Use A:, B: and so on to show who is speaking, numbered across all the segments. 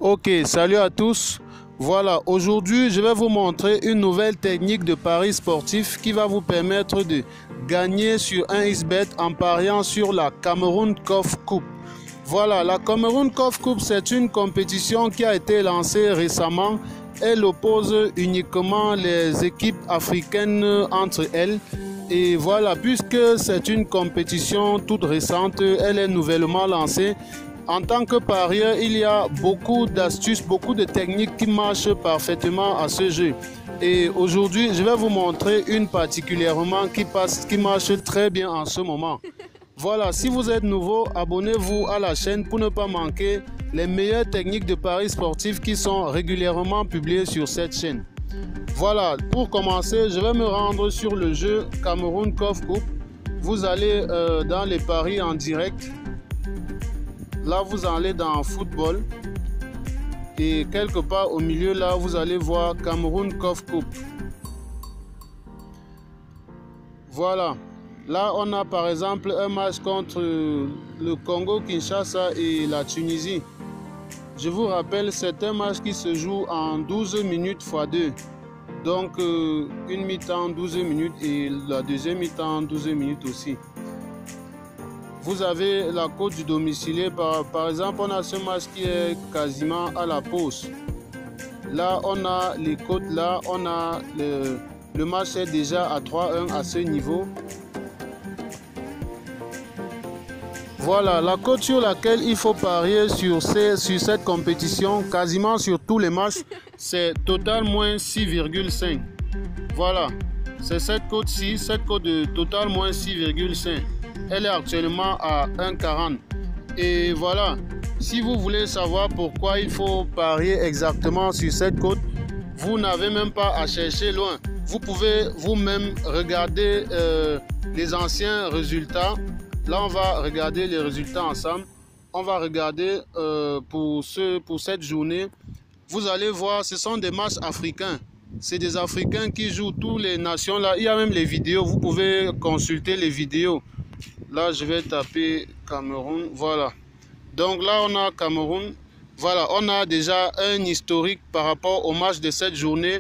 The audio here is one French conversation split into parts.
A: Ok, salut à tous. Voilà, aujourd'hui je vais vous montrer une nouvelle technique de pari sportif qui va vous permettre de gagner sur 1xBet en pariant sur la Cameroon Cup Coupe. Voilà, la Cameroon Cup Coupe, c'est une compétition qui a été lancée récemment. Elle oppose uniquement les équipes africaines entre elles. Et voilà, puisque c'est une compétition toute récente, elle est nouvellement lancée. En tant que parieur, il y a beaucoup d'astuces, beaucoup de techniques qui marchent parfaitement à ce jeu. Et aujourd'hui, je vais vous montrer une particulièrement qui marche très bien en ce moment. Voilà, si vous êtes nouveau, abonnez-vous à la chaîne pour ne pas manquer les meilleures techniques de paris sportifs qui sont régulièrement publiées sur cette chaîne. Voilà, pour commencer, je vais me rendre sur le jeu Cameroon Cup Coupe. Vous allez dans les paris en direct. Là, vous allez dans football et quelque part au milieu, là, vous allez voir Cameroon Cup Coupe. Voilà. Là, on a par exemple un match contre le Congo-Kinshasa et la Tunisie. Je vous rappelle, c'est un match qui se joue en 12 minutes x 2. Donc, une mi-temps 12 minutes et la deuxième mi-temps 12 minutes aussi. Vous avez la cote du domicilié. Par exemple, on a ce match qui est quasiment à la pause. Là, on a les cotes. Là, on a le match est déjà à 3-1 à ce niveau. Voilà, la cote sur laquelle il faut parier sur cette compétition, quasiment sur tous les matchs, c'est total moins 6,5. Voilà, c'est cette cote-ci, cette cote de total moins 6,5. Elle est actuellement à 1,40. Et voilà, si vous voulez savoir pourquoi il faut parier exactement sur cette cote, vous n'avez même pas à chercher loin. Vous pouvez vous-même regarder les anciens résultats. Là, on va regarder les résultats ensemble. On va regarder pour cette journée. Vous allez voir, ce sont des matchs africains. C'est des Africains qui jouent toutes les nations là. Il y a même les vidéos. Vous pouvez consulter les vidéos. Là, je vais taper Cameroun. Voilà. Donc là, on a Cameroun. Voilà, on a déjà un historique par rapport au match de cette journée.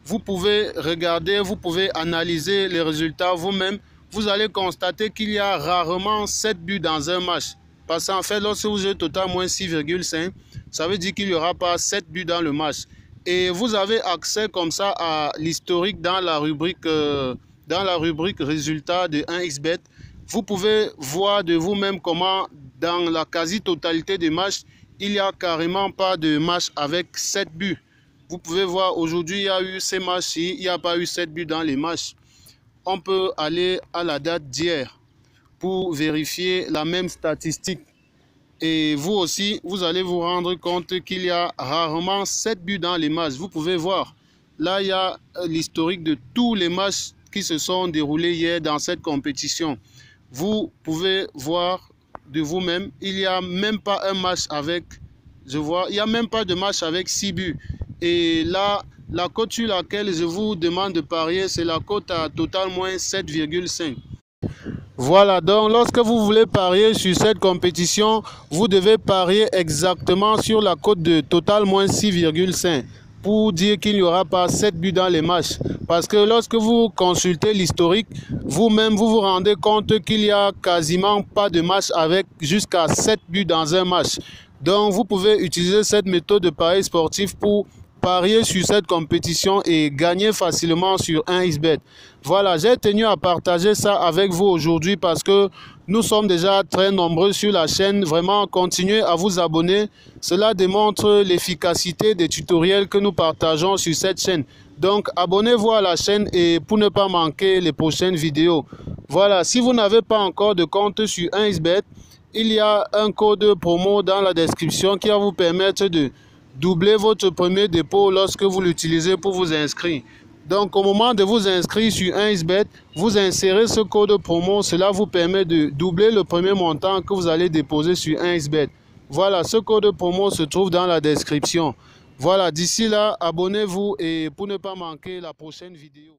A: Vous pouvez regarder, vous pouvez analyser les résultats vous-même. Vous allez constater qu'il y a rarement 7 buts dans un match. Parce qu'en fait, lorsque vous jouez total moins 6,5, ça veut dire qu'il n'y aura pas 7 buts dans le match. Et vous avez accès comme ça à l'historique dans la rubrique résultats de 1xBet. Vous pouvez voir de vous-même comment dans la quasi-totalité des matchs, il n'y a carrément pas de match avec 7 buts. Vous pouvez voir aujourd'hui, il y a eu ces matchs-ci, il n'y a pas eu 7 buts dans les matchs. On peut aller à la date d'hier pour vérifier la même statistique. Et vous aussi, vous allez vous rendre compte qu'il y a rarement 7 buts dans les matchs. Vous pouvez voir, là il y a l'historique de tous les matchs qui se sont déroulés hier dans cette compétition. Vous pouvez voir de vous-même, il n'y a même pas un match avec, il n'y a même pas de match avec 6 buts. Et là, la cote sur laquelle je vous demande de parier, c'est la cote à total moins 7,5. Voilà, donc lorsque vous voulez parier sur cette compétition, vous devez parier exactement sur la cote de total moins 6,5 pour dire qu'il n'y aura pas 7 buts dans les matchs. Parce que lorsque vous consultez l'historique, vous-même vous vous rendez compte qu'il n'y a quasiment pas de match avec jusqu'à 7 buts dans un match. Donc vous pouvez utiliser cette méthode de pari sportif pour parier sur cette compétition et gagner facilement sur 1xBet. Voilà, j'ai tenu à partager ça avec vous aujourd'hui parce que nous sommes déjà très nombreux sur la chaîne. Vraiment, continuez à vous abonner. Cela démontre l'efficacité des tutoriels que nous partageons sur cette chaîne. Donc, abonnez-vous à la chaîne et pour ne pas manquer les prochaines vidéos. Voilà, si vous n'avez pas encore de compte sur 1xBet, il y a un code promo dans la description qui va vous permettre de doubler votre premier dépôt lorsque vous l'utilisez pour vous inscrire. Donc, au moment de vous inscrire sur 1xBet, vous insérez ce code promo. Cela vous permet de doubler le premier montant que vous allez déposer sur 1xBet. Voilà, ce code promo se trouve dans la description. Voilà, d'ici là, abonnez-vous et pour ne pas manquer la prochaine vidéo.